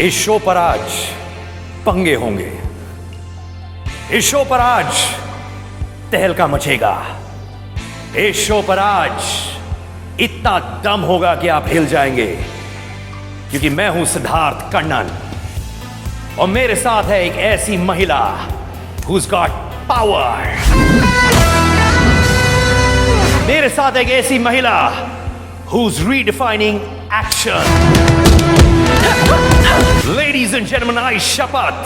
इस शो पर आज पंगे होंगे, इस शो पर आज तहलका मचेगा, इस शो पर आज इतना दम होगा कि आप हिल जाएंगे, क्योंकि मैं हूं सिद्धार्थ कन्नन और मेरे साथ है एक ऐसी महिला who's got power। मेरे साथ एक ऐसी महिला who's redefining action। Ladies and gentlemen, I शपथ,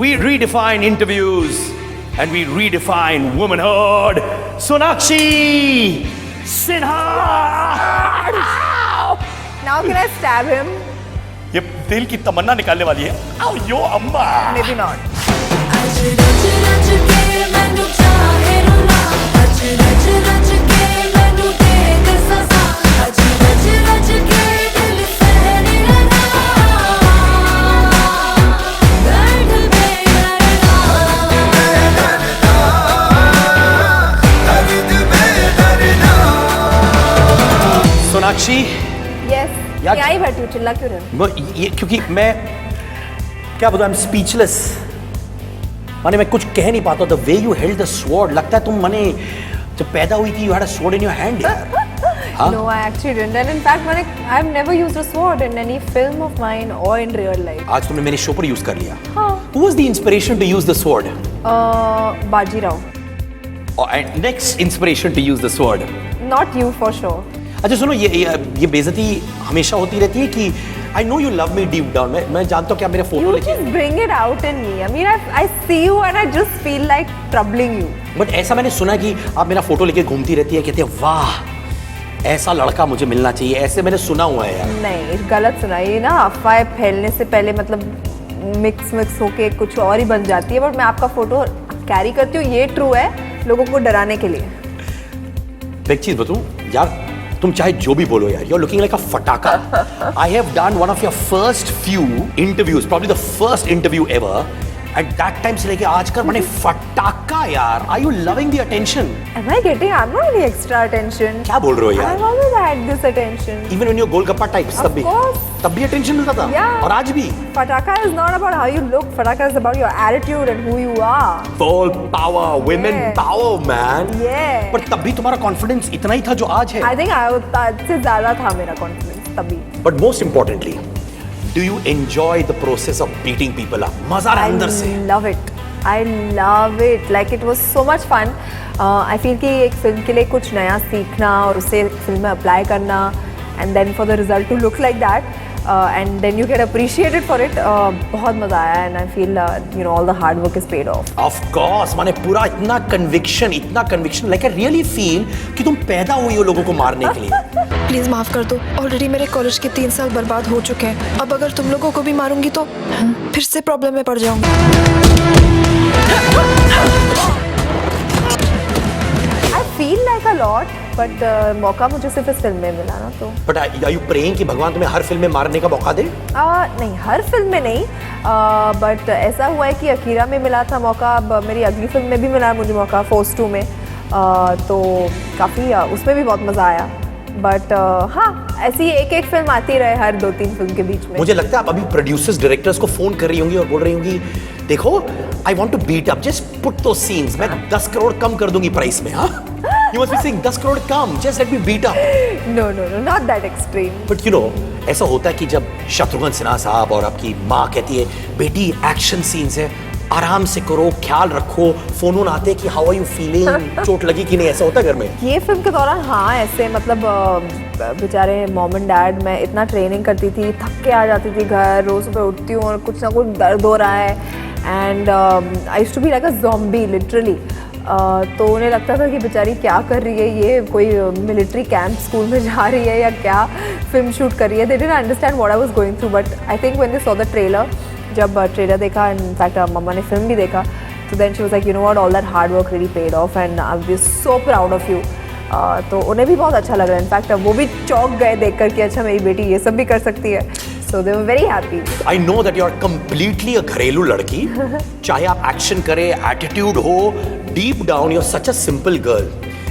we redefine interviews and we redefine womanhood। Sonakshi Sinha. Now can I stab him? ये दिल की तमन्ना निकालने वाली है। आओ यो अम्मा। Maybe not. आज रच रच के मैनू चाहे रुला, आज रच रच के मैनू दे दे सजा, आज रच रच के दिल सहने लगा, दर्द बेदर्दा, दर्द बेदर्दा। सोनाक्षी Yes. यार- यहाँ ही बैठी हूँ, चिल्ला क्यों रहे हो? ये क्योंकि मैं क्या बताऊं, आई एम स्पीचलेस। माने मैं कुछ कह नहीं पाता। The way you held the sword, लगता है तुम माने जब पैदा हुई थी you had a sword in your hand यार। हाँ? No, I actually didn't. And in fact, I've never used a sword in any film of mine or in real life. आज तुमने मेरे शो पर यूज कर लिया। हाँ. Who was the inspiration to use the sword? Bajirao. And next inspiration to use the sword? Not you for sure. अच्छा सुनो, ये बेइज्जती हमेशा होती रहती है कि I know you love me deep down। मैं जानता हूँ कि आप मेरे फोटो You लेके, just bring it out in me. I mean, I see you and I just feel like troubling you. But ऐसा मैंने सुना कि आप मेरा फोटो लेके घूमती रहती है, कहते हैं वाह ऐसा लड़का मुझे मिलना चाहिए, ऐसे मैंने सुना हुआ है यार। नहीं, गलत सुना। ये ना अफवाह फैलने से पहले मतलब मिक्स होके कुछ और ही बन जाती है। बट मैं आपका फोटो कैरी करती हूँ, ये ट्रू है, लोगों को डराने के लिए। एक चीज बताऊं यार, तुम चाहे जो भी बोलो यार, you're looking like a फटाका। I have done one of your first few interviews, probably the first interview ever। At that time से लेके आज कर मैंने फटाका यार। Are you loving the attention? Am I getting? I'm not getting extra attention. क्या बोल रहे हो यार? I've always had this attention. Even when you're golgappa types, Of course. तब भी attention मिलता था। Yeah. और आज भी। Fataka is not about how you look. Fataka is about your attitude and who you are. Full power, women Yeah. power man। Yeah. पर तब भी तुम्हारा confidence इतना ही था जो आज है। I think से ज़्यादा था मेरा confidence तभी. But most importantly, do you enjoy the process of beating people up? मजा आ रहा है अंदर से। I love it. I love it. Like it was so much fun. I feel कि एक फिल्म के लिए कुछ नया सीखना और उसे फिल्म में अप्लाई करना and then for the result to look like that and then you get appreciated for it, बहुत मज़ा आया and I feel all the hard work is paid off. Of course, माने पूरा इतना conviction, like I really feel कि तुम पैदा हुई हो लोगों को मारने के लिए। प्लीज माफ कर दो, ऑलरेडी मेरे कॉलेज के 3 साल बर्बाद हो चुके हैं। अब अगर तुम लोगों को भी मारूंगी तो फिर से प्रॉब्लम में पड़ जाऊंगी। I feel like a lot, but मौका मुझे सिर्फ इस फिल्म में मिला ना तो। But are you praying कि भगवान तुम्हें हर फिल्म में मारने का मौका दे? नहीं, हर फिल्म में नहीं, बट ऐसा हुआ है कि अकीरा में मिला था मौका, अब मेरी अगली फिल्म में भी मिला मुझे मौका, फोर्स 2 में, तो काफ़ी उसमें भी बहुत मज़ा आया। बट हाँ, ऐसी एक फिल्म आती रहे हर 2-3 फिल्म के बीच में। मुझे लगता है आप अभी प्रोड्यूसर्स डायरेक्टर्स को फोन कर रही होंगी और बोल रही होंगी देखो I want to beat up, just put two scenes, मैं 10 करोड़ कम कर दूंगी प्राइस में। हाँ, you must be saying 10 crore कम, just let me beat up. No, not that extreme. But you know ऐसा होता है कि जब शत्रुघ्न सिन्हा साहब और आपकी माँ कहती है बेटी एक्शन सीन्स है, आराम से करो, ख्याल रखो, फोन आते कि हाउ आर यू फीलिंग, चोट लगी कि नहीं, ऐसा होता है घर में? ये फिल्म के दौरान हाँ, ऐसे मतलब बेचारे मॉम एंड डैड, मैं इतना ट्रेनिंग करती थी, थक के आ जाती थी घर, रोज सुबह उठती हूँ और कुछ ना कुछ दर्द हो रहा है and I used to be like a zombie literally. तो उन्हें लगता था कि बेचारी क्या कर रही है, ये कोई मिलिट्री कैंप स्कूल में जा रही है या क्या फिल्म शूट कर रही है। They didn't understand what I was going through, but I think when they saw the trailer, जब ट्रेलर देखा, इनफैक्ट मम्मा ने फिल्म भी देखा, तो then she was like you know what, all that hard work really paid off and I am so proud of you. तो उन्हें भी बहुत अच्छा लग रहा है, इनफैक्ट वो भी चौंक गए देखकर कि अच्छा मेरी बेटी ये सब भी कर सकती है। So they were very happy. I know that you are completely a घरेलू लड़की। चाहे आप एक्शन करे, एटीट्यूड हो, deep down you're such a simple girl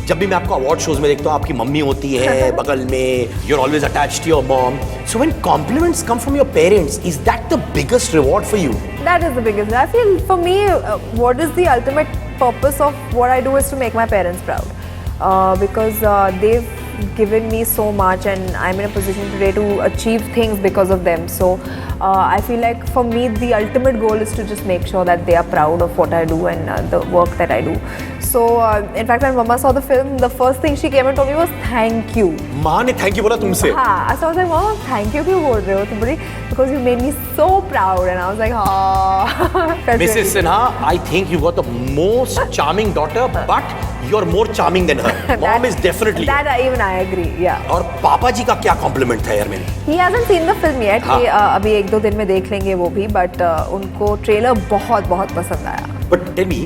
जब भी मैं आपको अवार्ड शोज में देखता हूँ आपकी मम्मी होती है बगल में, you're always attached to your mom. So when compliments come from your parents, is that the biggest reward for you? That is the biggest. I feel for me, what is the ultimate purpose of what I do is to make my parents proud. Because they've given me so much and I'm in a position today to achieve things because of them. So I feel like for me the ultimate goal is to just make sure that they are proud of what I do and the work that I do. So in fact when Mama saw the film, the first thing she came and told me was thank you. माँ ने thank you बोला तुमसे? हाँ, so I was like, Mama, thank you क्यों बोल रहे हो तुम? बोली because you made me so proud and I was like, हाँ. Mrs. Sinha, I think you got the most charming daughter, but you're more charming than her. Mom is definitely. That even I agree, yeah. और पापा जी का क्या complement था यार मेरे? He hasn't seen the film yet. हाँ. ये अभी 1-2 दिन में देख लेंगे वो भी, but उनको ट्रेलर बहुत पसंद आया. But tell me,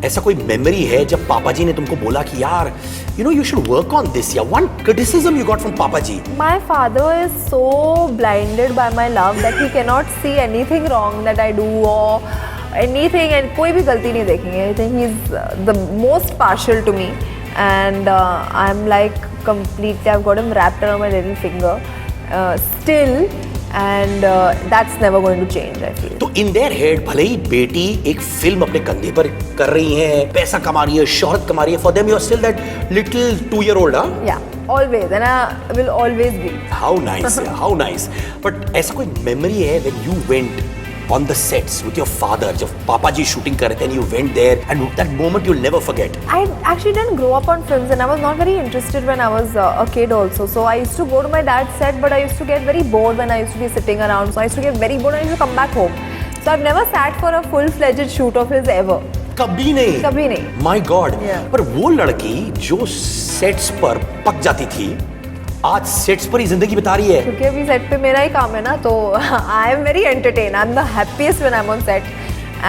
ऐसा कोई मेमोरी है जब पापा जी ने तुमको बोला कि यार you know you should work on this? या one criticism you got from पापा जी? My father is so blinded by my love that he cannot see anything wrong that I do or anything, and कोई भी गलती नहीं देखेंगे. I think he's the most partial to me, and I'm like completely. I've got him wrapped around my little finger, still, and that's never going to change. I feel. तो in their head भले ही बेटी एक film अपने कंधे पर कर रही है, पैसा कमा रही है, शोहरत कमा रही है, for them you're still that little 2-year-old, huh? Yeah, always, and I will always be. How nice, yeah, how nice. But ऐसा कोई memory है when you went on the sets with your father, जब पापा जी shooting कर रहे थे and you went there and that moment you'll never forget? I actually didn't grow up on films and I was not very interested when I was a kid also. So I used to go to my dad's set, but I used to get very bored when I used to be sitting around. So I used to get very bored and I used to come back home. So I've never sat for a full-fledged shoot of his ever. कभी नहीं? कभी नहीं. My God. Yeah. पर वो लड़की जो sets पर पक जाती थी, आज सेट्स पर ही जिंदगी बिता रही है. क्योंकि अभी सेट पे मेरा ही काम है ना, तो I am very entertained. I'm the happiest when I'm on set.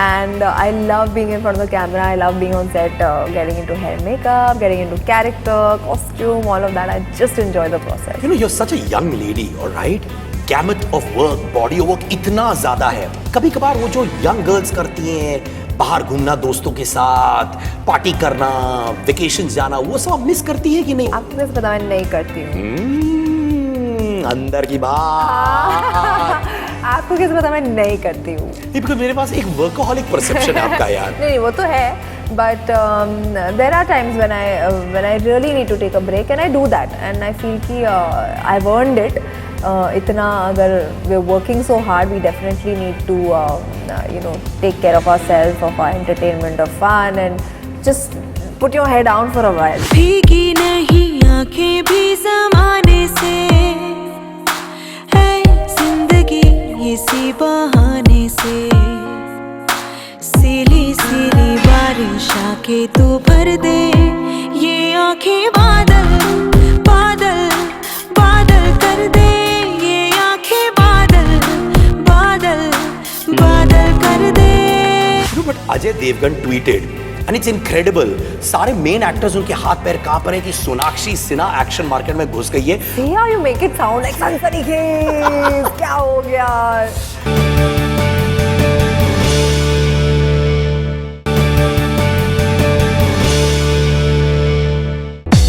And I love being in front of the camera. I love being on set, getting into hair and makeup, getting into character, costume, all of that. I just enjoy the process. You know, you're such a young lady, all right? Gamut of work, body of work इतना ज़्यादा है. कभी कभार वो जो young girls करती हैं, बाहर घूमना दोस्तों के साथ, पार्टी करना, वेकेशन जाना, वो सब आप मिस करती है कि नहीं? आपको कैसे पता मैं नहीं करती हूँ? अंदर की बात. आपको कैसे पता मैं नहीं करती हूँ? नहीं, because मेरे पास एक वर्कोहॉलिक परसेप्शन है आपका यार. नहीं, वो तो है, but there are times when I really need to take a break and I do that and I feel कि I've earned it. इतना अगर we're working so hard, we definitely need to you know, take care of ourselves, of our entertainment, of fun, and just put your head down for a while. भीगी नहीं आंखें भी ज़माने से है जिंदगी इसी बहाने से सीली सीली बारिश आके तू भर दे ये आंखें बादल बादल बादल कर दे ये आंखें बादल बादल बादल कर दे. But Ajay Devgan tweeted and it's incredible. सारे मेन एक्टर्स उनके हाथ पैर कांप रहे हैं कि सोनाक्षी सिन्हा एक्शन मार्केट में घुस गई है. See how you make it sound like सनसनीखेज. क्या हो गया?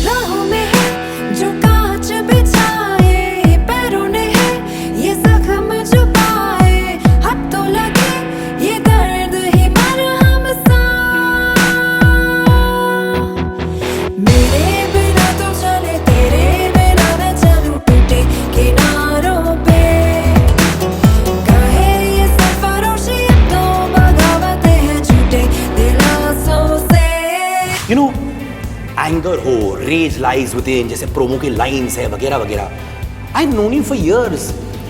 राहों में है जो कांच बिछाए पैरों ने है ये जख्म छुपाए हाथ तो लगे ये दर्द ही मरहम सा मेरे बिना तो चले तेरे बिना न चलूं टूटे किनारों पे कहे ये सरफरोशी अब तो बगावतें हैं झूठे दिलासों से. You know, एंगर हो, रेज लाइज विदिन, जैसे प्रोमो की लाइंस है वगैरह वगैरह. I known you for years.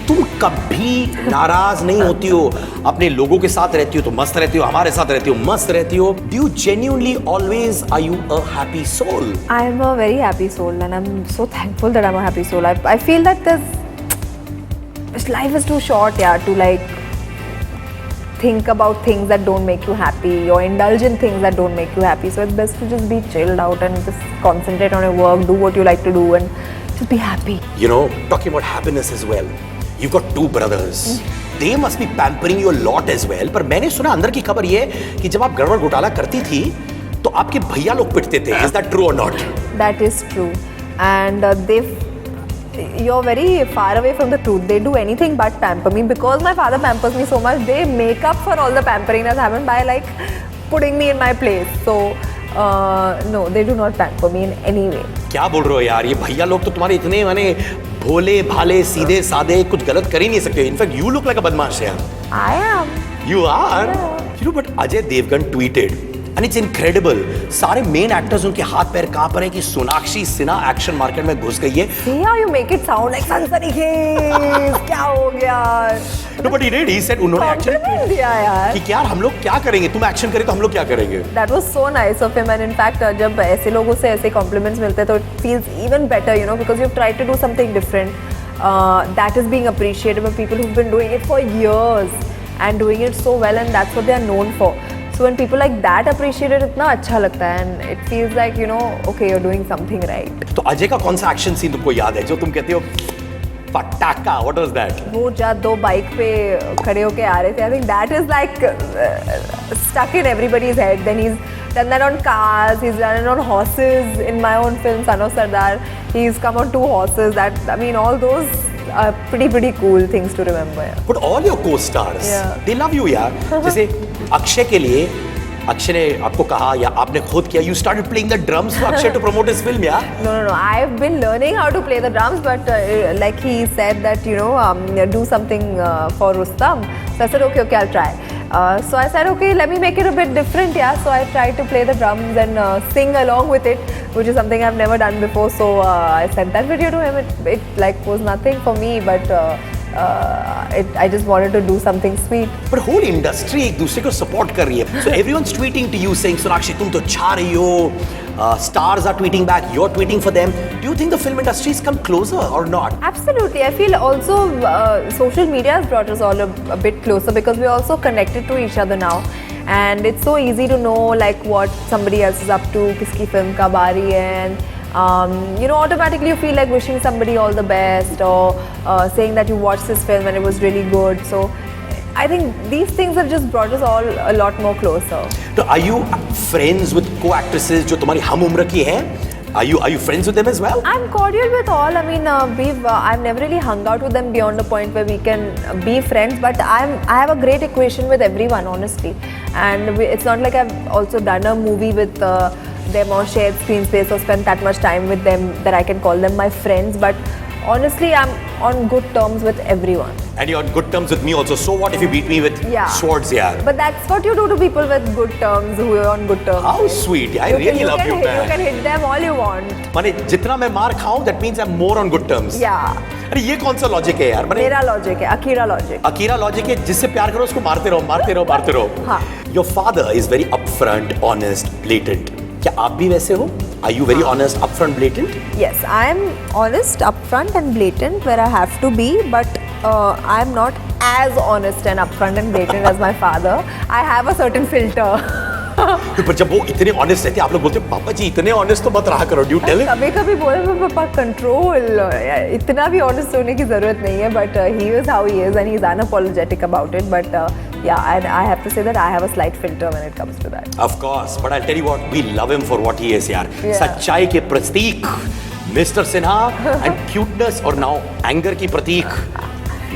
तुम कभी नाराज नहीं होती हो, अपने लोगों के साथ रहती हो तो मस्त रहती हो, हमारे साथ रहती हो मस्त रहती हो. Do you genuinely always are you a happy soul? I'm a very happy soul and I'm so thankful that I'm a happy soul. I feel that life is too short, yeah, to like think about things that don't make you happy or indulge in things that don't make you happy. So it's best to just be chilled out and just concentrate on your work, do what you like to do and just be happy. You know, talking about happiness as well. You've got 2 brothers. They must be pampering you a lot as well. पर मैंने सुना अंदर की खबर ये कि जब आप गड़बड़ घोटाला करती थी तो आपके भैया लोग पिटते थे, इज दैट ट्रू और not? That is true. And you're very far away from the truth. They do anything but pamper me. Because my father pampers me so much, they make up for all the pampering that's happened by like putting me in my place. So, no, they do not pamper me in any way. क्या बोल रहे हो यार, ये भैया लोग तो तुम्हारे इतने माने भोले भाले सीधे साधे, कुछ गलत कर ही नहीं सकते. इनफैक्ट यू लुक लाइक अ बदमाश यार. I am. You are. You know, but Ajay Devgan tweeted, and it's incredible. सारे मेन एक्टर्स उनके हाथ पैर कांप रहे हैं कि सोनाक्षी सिन्हा एक्शन मार्केट में घुस गई है. See how you make it sound like सनसनीखेज. क्या हो गया? No, but he did. He said उन्होंने एक्शन Compliment दिया यार. कि यार हम लोग क्या करेंगे, तुम एक्शन करे तो हम लोग क्या करेंगे. That was so nice of him, and in fact, जब ऐसे लोगों से ऐसे compliments मिलते हैं तो it feels even better, you know, because you've tried to do something different. That is being appreciated by people who've been doing it for years and doing it so well, and that's what they are known for. So when people like that appreciate it, इतना अच्छा लगता है, and it feels like, you know, okay, you're doing something right. तो अजय का कौन सा action scene तुमको याद है जो तुम कहते हो पटाखा? What was that? वो जब दो बाइक पे खड़े होके आ रहे थे, I think that is like stuck in everybody's head. Then he's done that on cars, he's done it on horses. In my own film, Son of Sardar, he's come on 2 horses. That, I mean, all those are pretty cool things to remember. Yeah. But all your co-stars, Yeah. they love you यार. जैसे अक्षय के लिए, अक्षय ने आपको कहा या आपने खुद किया, you started playing the drums for Akshay to promote his film, yeah? No. I've been learning how to play the drums, but like he said that, you know, do something for Rustam. So I said, okay, I'll try. So I said, okay, let me make it a bit different, yeah. So I tried to play the drums and sing along with it, which is something I've never done before. So I sent that video to him. It like was nothing for me, but I just wanted to do something sweet. But whole industry एक दूसरे को support कर रही है. So everyone's tweeting to you saying, Sonakshi तुम तो छा रही हो. Stars are tweeting back. You're tweeting for them. Do you think the film industry has come closer or not? Absolutely. I feel also social media has brought us all a bit closer because we're also connected to each other now. And it's so easy to know like what somebody else is up to, kiski film kab aa rahi hai, and you know, automatically you feel like wishing somebody all the best or saying that you watched this film and it was really good. So I think these things have just brought us all a lot more closer. So are you friends with co-actresses जो तुम्हारी हम उम्र की हैं? Are you friends with them as well? I'm cordial with all. I mean, I've never really hung out with them beyond the point where we can be friends. But I have a great equation with everyone, honestly. And it's not like I've also done a movie with them or shared screen space or spent that much time with them that I can call them my friends. But honestly, I'm on good terms with everyone. And you're on good terms with me also. So what if you beat me with swords, yaar? But that's what you do to people with good terms, who are on good terms. How sweet. I really love you, man. You can hit them all you want. माने जितना मैं मार खाऊं, that means I'm more on good terms. Yeah. अरे ये कौन सा logic है यार? मेरा लॉजिक है, अकीरा लॉजिक. अकीरा लॉजिक है, जिससे प्यार करो उसको मारते रहो. हाँ. Your father is very upfront, honest, blatant. क्या आप भी वैसे हो? Are you very honest, upfront, blatant? Yes, I am honest, upfront and blatant where I have to be, but I am not as honest and upfront and blatant as my father. I have a certain filter. पर जब वो इतने honest रहते हैं, आप लोग बोलते हैं पापा जी इतने ऑनेस्ट तो मत रहा करो. Do tell him? कभी बोले पापा कंट्रोल, इतना भी ऑनेस्ट होने की जरूरत नहीं है, but he is how he is and he is unapologetic about it. But yeah, and I have to say that I have a slight filter when it comes to that. Of course, but I'll tell you what, we love him for what he is यार. Yeah. सच्चाई के प्रतीक mister Sinha and cuteness और now anger की प्रतीक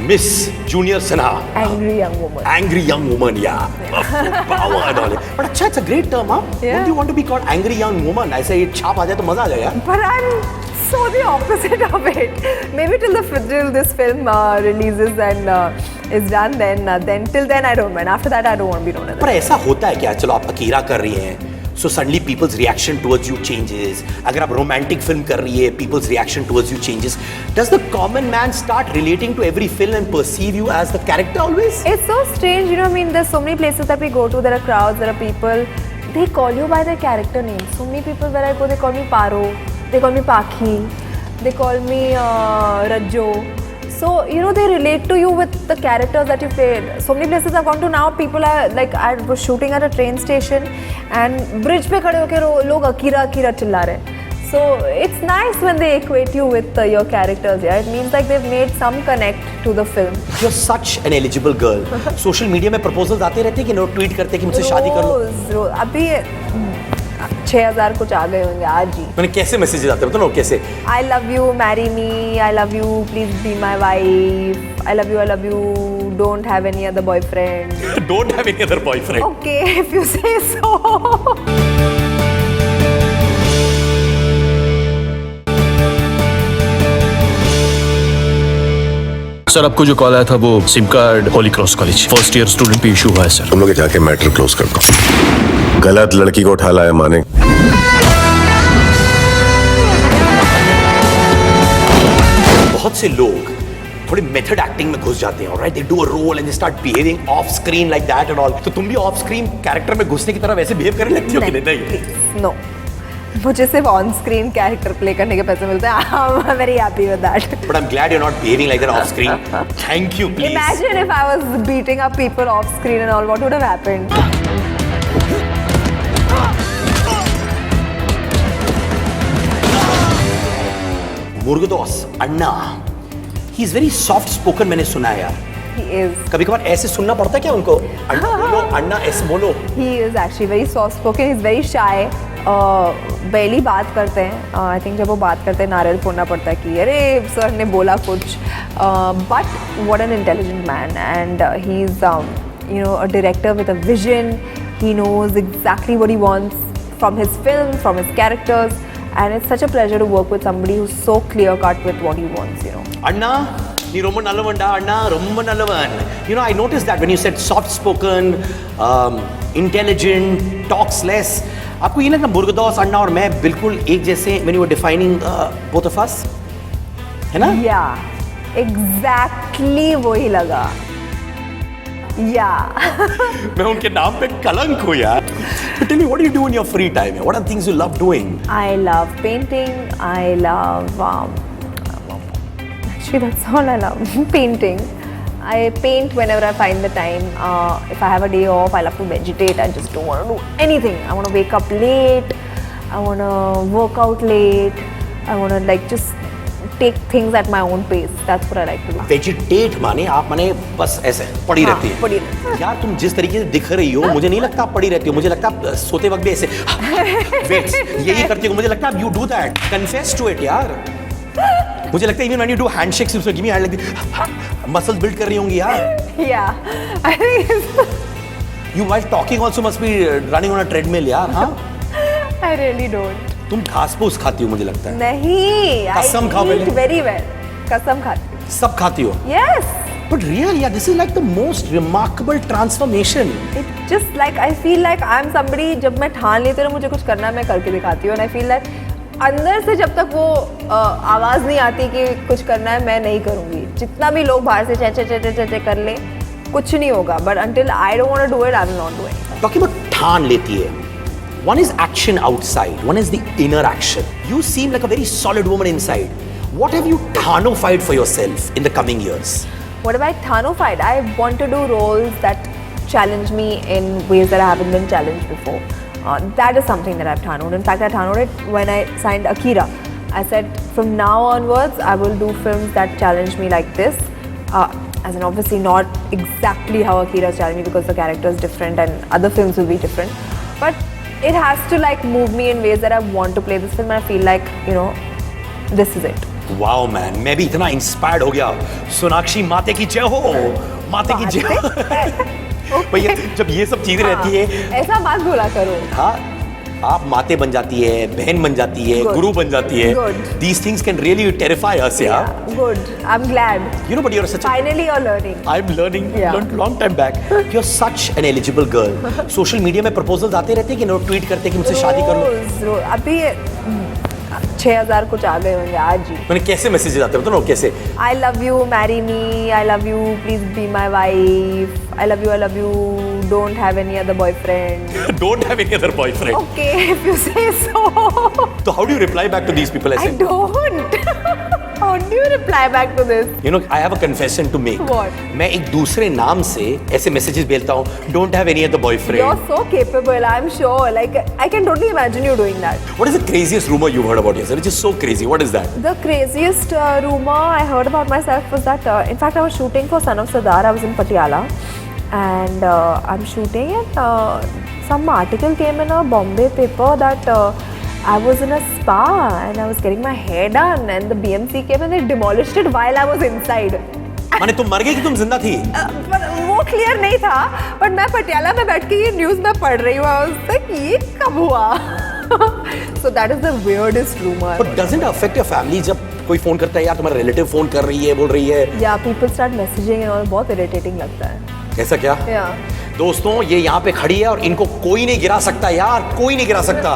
Miss Junior Sinha. Angry young woman. Angry young woman, yeah. Power and all. But अच्छा, it's a great term, huh? Yeah. Wouldn't you want to be called angry young woman? ऐसे ये छाप आ जाए तो मजा आ जाएगा. But I'm so the opposite of it. Maybe till this film releases and is done, then till then I don't mind. After that I don't want to be known as that. पर ऐसा होता है क्या? चलो आप Akira कर रही हैं, so suddenly people's reaction towards you changes. अगर आप romantic film कर रही है, people's reaction towards you changes. Does the common man start relating to every film and perceive you as the character always? It's so strange, you know. I mean, there's so many places that we go to. There are crowds. There are people. They call you by their character name. So many people where I go, they call me Paro. They call me Pakhi. They call me Rajjo. So, you know, they relate to you with the characters that you played. So many places I've gone to now, people are like, I was shooting at a train station and bridge पे खड़े होके लोग Akira चिल्ला रहे हैं. So it's nice when they equate you with your characters. Yeah, it means like they've made some connect to the film. You're such an eligible girl. Social media में proposals आते रहते हैं कि नो ट्वीट करते हैं कि मुझसे शादी कर लो. रोज अभी 6000 कुछ आ गए होंगे आज ही. मैंने कैसे मैसेजेस आते हैं बताओ ना कैसे? I love you, marry me. I love you, please be my wife. I love you. Don't have any other boyfriend. Don't have any other boyfriend. Okay, if you say so. Sir आपको जो call आया था वो SIM card Holi cross college first year student पे issue हुआ है sir. तुम लोग जाके मैटर क्लोज कर दो. गलत लड़की को उठा लाया माने. बहुत से लोग थोड़ी मेथड एक्टिंग में घुस जाते हैं, right? They do a role and they start behaving off screen like that and all. तो तुम भी ऑफ स्क्रीन कैरेक्टर में घुसने की तरह वैसे बिहेव करने लगती हो कि नहीं? Please, no. मुझे सिर्फ ऑन स्क्रीन कैरेक्टर प्ले करने के पैसे मिलते हैं. I'm very happy with that. But I'm glad you're not behaving like that off screen. Thank you, please. Imagine if I was beating up people off screen and all, what would have happened? मुर्गदोस Anna, he is very soft spoken. मैंने सुना है यार. He is. कभी कभार ऐसे सुनना पड़ता है क्या उनको? अन्ना बोलो, अन्ना ऐसे बोलो. He is actually very soft spoken. He's very shy. barely बात करते हैं. I think जब वो बात करते हैं नारियल फोड़ना पड़ता है कि अरे सर ने बोला कुछ. But what an intelligent man, and he's a director with a vision. He knows exactly what he wants from his film, from his characters, and it's such a pleasure to work with somebody who's so clear cut with what he wants. Anna, ni romba nallavan da. Anna, romba nallavan. I noticed that when you said soft spoken, intelligent, talks less. आपको ये लगता है मुर्गदोस अन्ना और मैं बिल्कुल एक जैसे when you were defining both of us, है ना? Yeah, exactly वही लगा. Yeah. मैं उनके नाम पे कलंक हूँ यार. But tell me, what do you do in your free time? What are the things you love doing? I love painting. I love actually that's all I love. Painting. I paint whenever I find the time. If I have a day off, I love to vegetate. I just don't want to do anything. I want to wake up late. I want to work out late. I want to just take things at my own pace. That's what I like to do. Vegetate माने आप माने बस ऐसे पड़ी रहती है. पड़ी रहती है. यार तुम जिस तरीके से दिख रही हो मुझे नहीं लगता आप पड़ी रहती हो. मुझे लगता आप सोते वक्त भी ऐसे वेट्स यही करती हो. मुझे लगता है you do that. Confess to it यार. मुझे लगता है even when you do handshakes you give me hand like this. Muscles build कर रही होंगी यार. Yeah, I think You while talking also must be running on a treadmill यार. हाँ? I really don't. तुम घास फूस खाती हो मुझे लगता है. नहीं. कसम खाओ I eat पहले. very well. कसम खाती हूँ. सब खाती हो. Yes. But really, yeah, this is like the most remarkable transformation. It just like I feel like I'm somebody. जब मैं ठान लेती हूँ मुझे कुछ करना है मैं करके दिखाती हूँ. And I feel like अंदर से जब तक वो आवाज़ नहीं आती कि कुछ करना है मैं नहीं करूँगी. जितना भी लोग बाहर से चे कर लें कुछ नहीं होगा. But until I don't want to do it, I will not do it. Talking about ठान लेती है. One is action outside, one is the inner action. You seem like a very solid woman inside. What have you thanofied for yourself in the coming years? What have I thanofied? I want to do roles that challenge me in ways that I haven't been challenged before. That is something that I've thanoed. In fact, I thanoed it when I signed Akira. I said from now onwards, I will do films that challenge me like this. As in obviously not exactly how Akira challenged me because the character is different and other films will be different. But it has to move me in ways that I want to play this film and I feel like, this is it. Wow man, मैं भी इतना inspired हो गया. सोनाक्षी माते की जय हो. माते की जय हो. भैया जब ये सब चीजें रहती है ऐसा बात बोला करो. हाँ आप माते बन जाती है, बहन बन जाती है, Good. गुरु बन जाती है. Good. These things can really terrify us, yeah. Good. I'm glad. But you're such a Finally you're learning. I'm learning. Yeah. Learned long time back. You're such an eligible girl. Social media में proposals आते रहते हैं कि tweet करते हैं कि मुझसे शादी कर लो. अभी 6000 कुछ आ गए होंगे आज ही. मैंने कैसे मैसेजेस आते हैं बताओ कैसे? I love you, marry me. I love you, please be my wife. I love you. Don't have any other boyfriend. Don't have any other boyfriend. Okay, if you say so. So how do you reply back to these people? I don't. How do you reply back to this? I have a confession to make. What? मैं एक दूसरे नाम से ऐसे messages भेजता हूँ. Don't have any other boyfriend. You're so capable, I'm sure. I can totally imagine you doing that. What is the craziest rumor you've heard about yourself? Which is so crazy. What is that? The craziest rumor I heard about myself was that, in fact, I was shooting for Son of Sardar. I was in Patiala. and I'm shooting it. Some article came in a Bombay paper that I was in a spa and I was getting my hair done, and the BMC came and they demolished it while I was inside. माने तुम मर गई कि तुम जिंदा थी? पर वो क्लियर नहीं था, बट मैं पटियाला में बैठ के ये न्यूज़ में पढ़ रही हूँ. I was like, ये कब हुआ? So that is the weirdest rumor. But doesn't it affect your family जब कोई फोन करता है, यार तुम्हारा रिलेटिव फोन कर रही है, बोल रही है? Yeah, people start messaging and all. बहुत irritating लगता है. ऐसा क्या? Yeah. दोस्तों ये यहाँ पे खड़ी है और इनको कोई नहीं गिरा सकता यार, कोई नहीं गिरा सकता.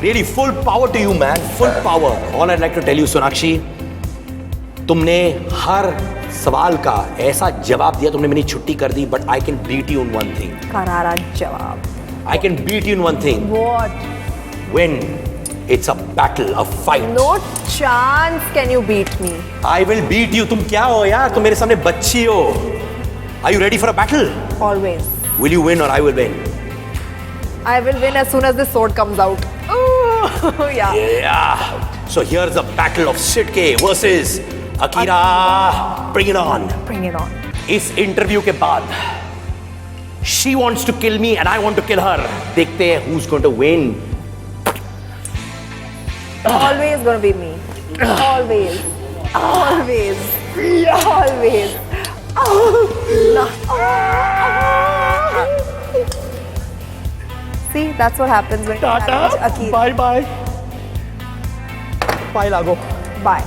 Really full power to you man, full power. All I'd like to tell you Sonakshi, तुमने हर सवाल का ऐसा जवाब दिया, तुमने मेरी छुट्टी कर दी, but I can beat you in one thing. करारा जवाब. I can beat you in one thing. What? When it's a battle, a fight. No chance can you beat me. I will beat you. तुम क्या हो यार? तुम मेरे सामने बच्ची हो. Are you ready for a battle? Always. Will you win or I will win? I will win as soon as this sword comes out. Ooh, yeah. Yeah. So here's the battle of Sidke versus Akira. Bring it on. Bring it on. इस interview के बाद she wants to kill me and I want to kill her. देखते हैं who's going to win. Always gonna be me. Always. Always. Always. See, that's what happens when you manage Akira. Bye bye. Bye Lago. Bye.